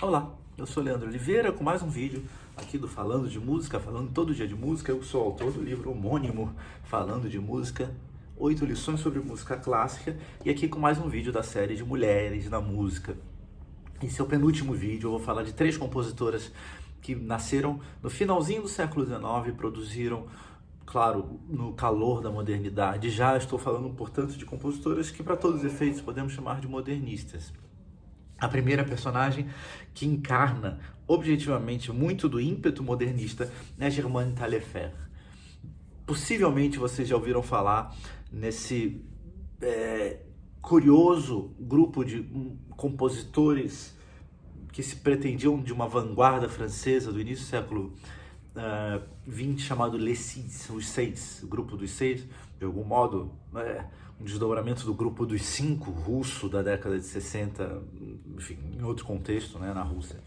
Olá, eu sou Leandro Oliveira com mais um vídeo aqui do Falando de Música, falando todo dia de música. Eu sou autor do livro homônimo Falando de Música, 8 lições sobre música clássica, e aqui com mais um vídeo da série de Mulheres na Música. Esse é o penúltimo vídeo. Eu vou falar de 3 compositoras que nasceram no finalzinho do século XIX e produziram, claro, no calor da modernidade. Já estou falando, portanto, de compositoras que, para todos os efeitos, podemos chamar de modernistas. A primeira personagem que encarna objetivamente muito do ímpeto modernista é Germaine Taillefer. Possivelmente vocês já ouviram falar nesse curioso grupo de compositores que se pretendiam de uma vanguarda francesa do início do século XX, chamado Les Six, os Seis, o grupo dos Seis, de algum modo, um desdobramento do grupo dos 5 russo da década de 60, enfim, em outro contexto, na Rússia.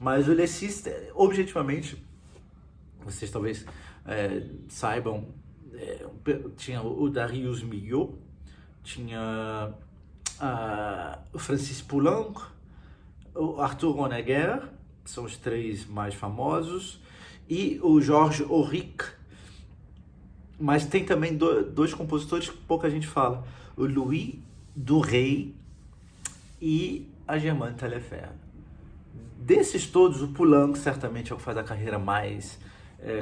Mas o Les Six, objetivamente, vocês talvez saibam, tinha o Darius Milhaud, tinha o Francis Poulenc, o Arthur Honegger, que são os 3 mais famosos, e o Georges Auric. Mas tem também 2 compositores que pouca gente fala, o Louis Duret e a Germaine Taillefer. Desses todos, o Poulenc certamente é o que faz a carreira mais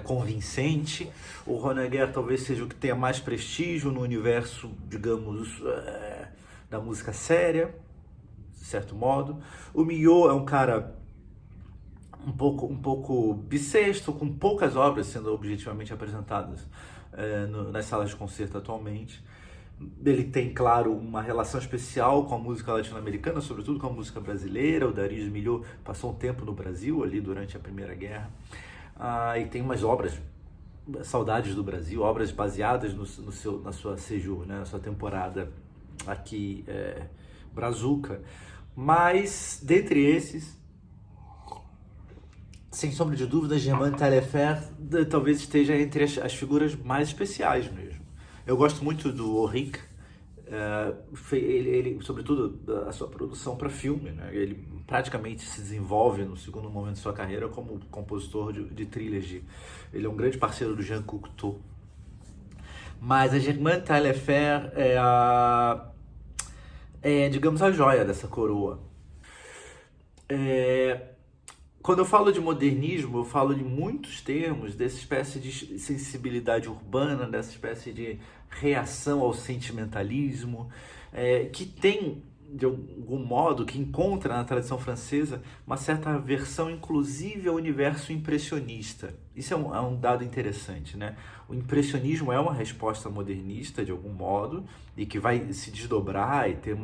convincente. O Honegger talvez seja o que tenha mais prestígio no universo, digamos, da música séria, de certo modo. O Milhaud é um cara um pouco bissexto, com poucas obras sendo objetivamente apresentadas nas salas de concerto atualmente. Ele tem, claro, uma relação especial com a música latino-americana, sobretudo com a música brasileira. O Darius Milhaud passou um tempo no Brasil, ali durante a Primeira Guerra, e tem umas obras, Saudades do Brasil, obras baseadas na sua séjour, na sua temporada aqui, Brazuca. Mas, dentre esses, sem sombra de dúvida, Germaine Taillefer talvez esteja entre as figuras mais especiais mesmo. Eu gosto muito do Auric, ele, sobretudo, a sua produção para filme, Ele praticamente se desenvolve no segundo momento de sua carreira como compositor de trilhas. Ele é um grande parceiro do Jean Cocteau. Mas a Germaine Taillefer digamos, a joia dessa coroa. Quando eu falo de modernismo, eu falo de muitos termos, dessa espécie de sensibilidade urbana, dessa espécie de reação ao sentimentalismo, que tem, de algum modo, que encontra na tradição francesa uma certa aversão, inclusive, ao universo impressionista. Isso é um dado interessante, O impressionismo é uma resposta modernista, de algum modo, e que vai se desdobrar e ter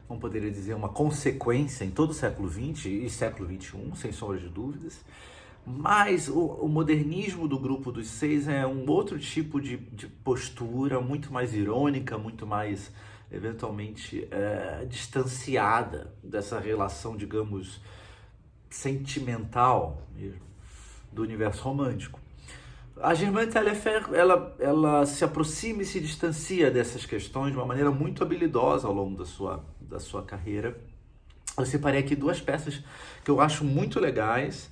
como poderia dizer, uma consequência em todo o século XX e século XXI, sem sombra de dúvidas. Mas o modernismo do grupo dos 6 é um outro tipo de postura, muito mais irônica, muito mais, eventualmente, distanciada dessa relação, digamos, sentimental mesmo, do universo romântico. A Germaine Taillefer, ela se aproxima e se distancia dessas questões de uma maneira muito habilidosa ao longo da sua carreira. Eu separei aqui 2 peças que eu acho muito legais.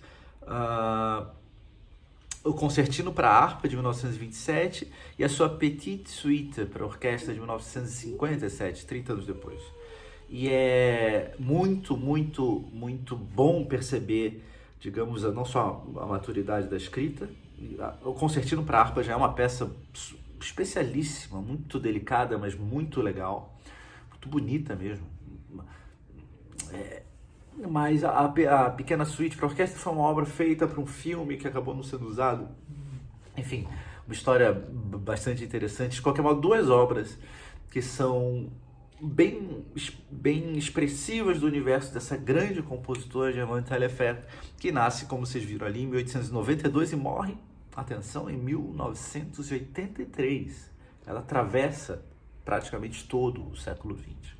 O Concertino para Harpa, de 1927, e a sua Petite Suite para Orquestra, de 1957, 30 anos depois. E é muito, muito, muito bom perceber, digamos, não só a maturidade da escrita. O Concertino para Harpa já é uma peça especialíssima, muito delicada, mas muito legal, muito bonita mesmo. Mas a Pequena Suíte para Orquestra foi uma obra feita para um filme que acabou não sendo usado. Enfim, uma história bastante interessante. De qualquer modo, 2 obras que são bem expressivas do universo dessa grande compositora, Germaine Taillefer, que nasce, como vocês viram ali, em 1892 e morre, atenção, em 1983. Ela atravessa praticamente todo o século XX.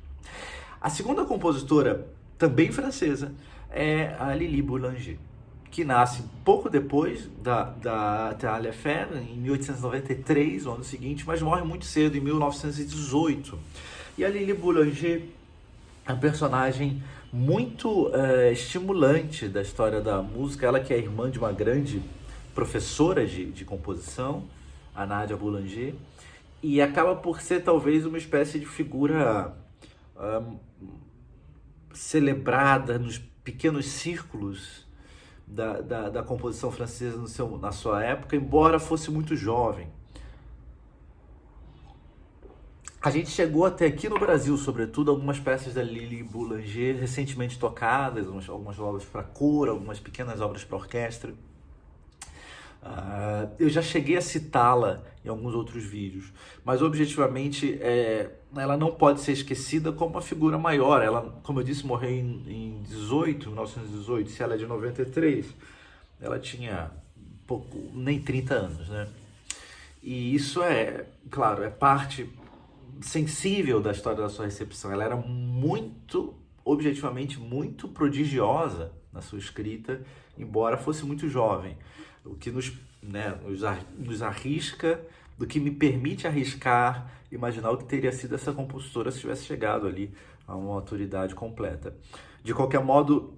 A segunda compositora, também francesa, é a Lili Boulanger, que nasce pouco depois da Taillefer, em 1893, o ano seguinte, mas morre muito cedo, em 1918. E a Lili Boulanger é um personagem muito estimulante da história da música. Ela que é irmã de uma grande professora de composição, a Nadia Boulanger, e acaba por ser talvez uma espécie de figura celebrada nos pequenos círculos da composição francesa na sua época, embora fosse muito jovem. A gente chegou até aqui no Brasil, sobretudo, algumas peças da Lili Boulanger recentemente tocadas, algumas obras para coro, algumas pequenas obras para orquestra. Eu já cheguei a citá-la em alguns outros vídeos, mas objetivamente ela não pode ser esquecida como uma figura maior. Ela, como eu disse, morreu em 1918, se ela é de 93, ela tinha nem 30 anos, né? E isso claro, é parte sensível da história da sua recepção. Ela era objetivamente muito prodigiosa na sua escrita, embora fosse muito jovem, o que nos arrisca, do que me permite arriscar, imaginar o que teria sido essa compositora se tivesse chegado ali a uma maturidade completa. De qualquer modo,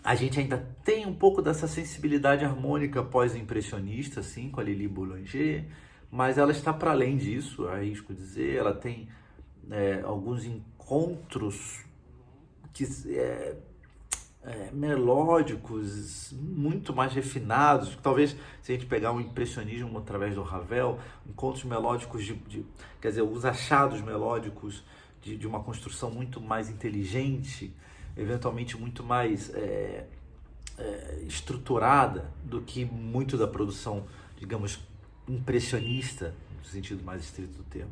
a gente ainda tem um pouco dessa sensibilidade harmônica pós-impressionista, assim, com a Lili Boulanger, mas ela está para além disso, arrisco dizer. Ela tem alguns encontros melódicos muito mais refinados. Talvez, se a gente pegar um impressionismo através do Ravel, encontros melódicos quer dizer, os achados melódicos de uma construção muito mais inteligente, eventualmente muito mais estruturada do que muito da produção, digamos, impressionista, no sentido mais estrito do termo.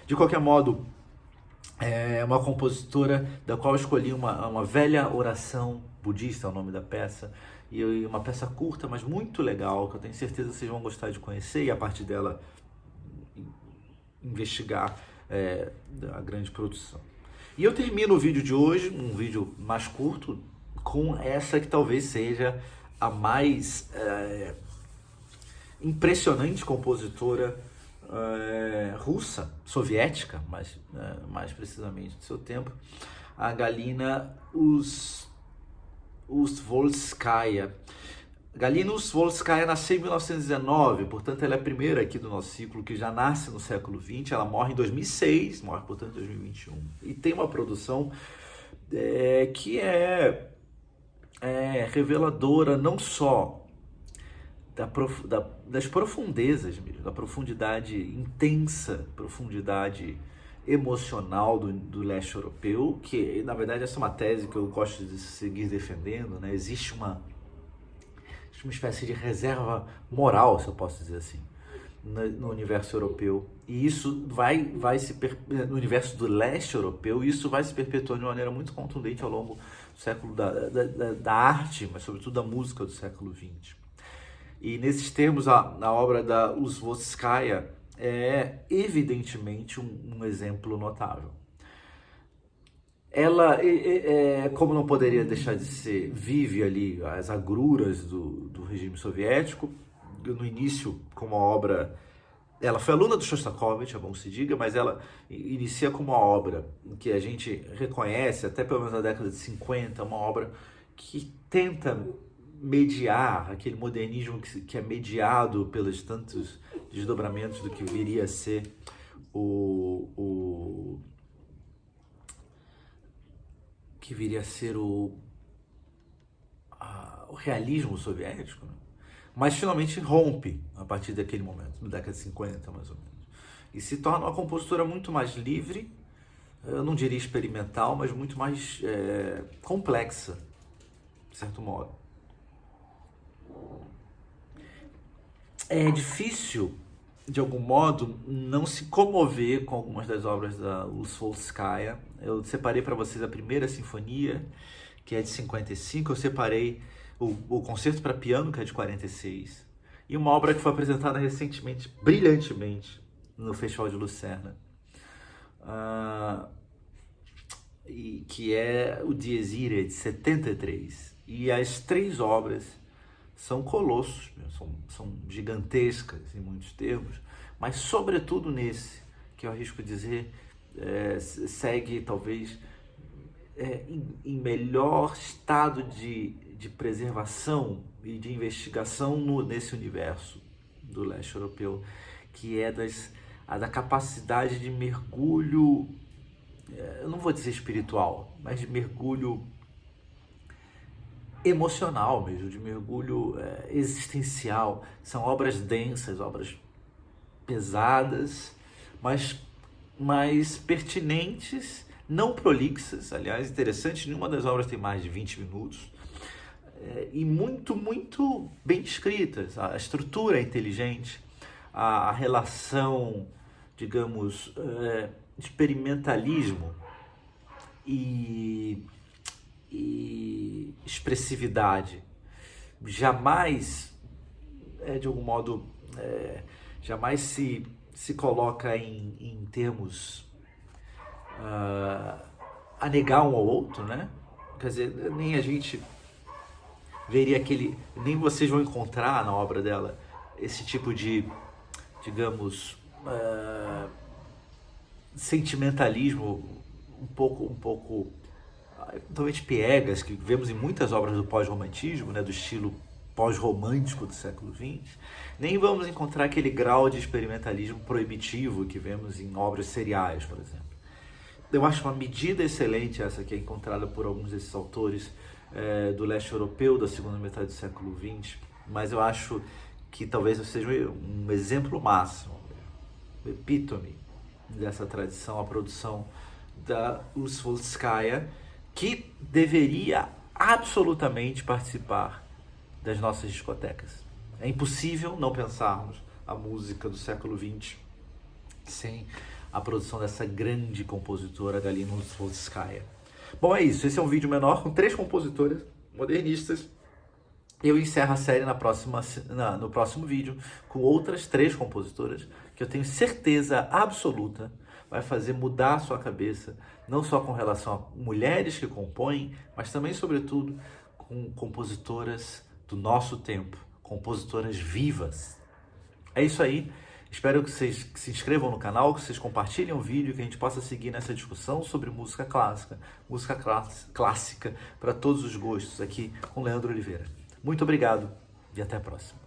De qualquer modo, é uma compositora da qual eu escolhi uma velha oração budista, é o nome da peça, e uma peça curta, mas muito legal, que eu tenho certeza que vocês vão gostar de conhecer, e a partir dela investigar a grande produção. E eu termino o vídeo de hoje, um vídeo mais curto, com essa que talvez seja a mais impressionante compositora russa, soviética, mais precisamente do seu tempo, a Galina Ustvolskaya. Galina Ustvolskaya nasceu em 1919, portanto ela é a primeira aqui do nosso ciclo que já nasce no século XX. Ela morre em 2006, morre portanto em 2021, e tem uma produção que é reveladora não só das profundezas mesmo, da profundidade intensa, profundidade emocional do leste europeu, que na verdade essa é uma tese que eu gosto de seguir defendendo, né? Existe uma espécie de reserva moral, se eu posso dizer assim, no universo europeu, e isso no universo do leste europeu, isso vai se perpetuando de maneira muito contundente ao longo do século da arte, mas sobretudo da música do século XX. E nesses termos, a obra da Ustvolskaya é evidentemente um exemplo notável. Ela, como não poderia deixar de ser, vive ali as agruras do regime soviético. No início, com uma obra... Ela foi aluna do Shostakovich, é bom que se diga, mas ela inicia com uma obra que a gente reconhece, até pelo menos na década de 50, uma obra que tenta mediar aquele modernismo que é mediado pelos tantos desdobramentos do que viria a ser o realismo soviético, né? Mas finalmente rompe a partir daquele momento, na década de 50 mais ou menos, e se torna uma compositora muito mais livre, eu não diria experimental, mas muito mais complexa, de certo modo. É difícil, de algum modo, não se comover com algumas das obras da Ustvolskaya. Eu separei para vocês a primeira sinfonia, que é de 55, eu separei o concerto para piano, que é de 46, e uma obra que foi apresentada recentemente, brilhantemente, no Festival de Lucerna, que é o Dies Irae, de 73. E as três obras são colossos, são gigantescas em muitos termos, mas sobretudo nesse, que eu arrisco dizer, segue talvez em melhor estado de preservação e de investigação nesse universo do leste europeu, que é da capacidade de mergulho, eu não vou dizer espiritual, mas de mergulho emocional mesmo, de mergulho existencial. São obras densas, obras pesadas, mas pertinentes, não prolixas. Aliás, interessante, nenhuma das obras tem mais de 20 minutos, e muito, muito bem escritas. A estrutura é inteligente, a relação, digamos, de experimentalismo e expressividade jamais, de algum modo, jamais se coloca em termos a negar um ao outro, né? Quer dizer, nem a gente veria nem vocês vão encontrar na obra dela esse tipo de, digamos, sentimentalismo um pouco totalmente piegas, que vemos em muitas obras do pós-romantismo, né, do estilo pós-romântico do século XX. Nem vamos encontrar aquele grau de experimentalismo proibitivo que vemos em obras seriais, por exemplo. Eu acho uma medida excelente essa que é encontrada por alguns desses autores do leste europeu da segunda metade do século XX, mas eu acho que talvez seja um exemplo máximo, o epítome dessa tradição, a produção da Uzfolskaya, que deveria absolutamente participar das nossas discotecas. É impossível não pensarmos a música do século XX sem a produção dessa grande compositora, Galina Uzfolskaya. Bom, é isso. Esse é um vídeo menor com 3 compositoras modernistas. Eu encerro a série no próximo vídeo com outras 3 compositoras que eu tenho certeza absoluta vai fazer mudar a sua cabeça, não só com relação a mulheres que compõem, mas também, sobretudo, com compositoras do nosso tempo, compositoras vivas. É isso aí. Espero que vocês se inscrevam no canal, que vocês compartilhem o vídeo, que a gente possa seguir nessa discussão sobre música clássica para todos os gostos, aqui com Leandro Oliveira. Muito obrigado e até a próxima.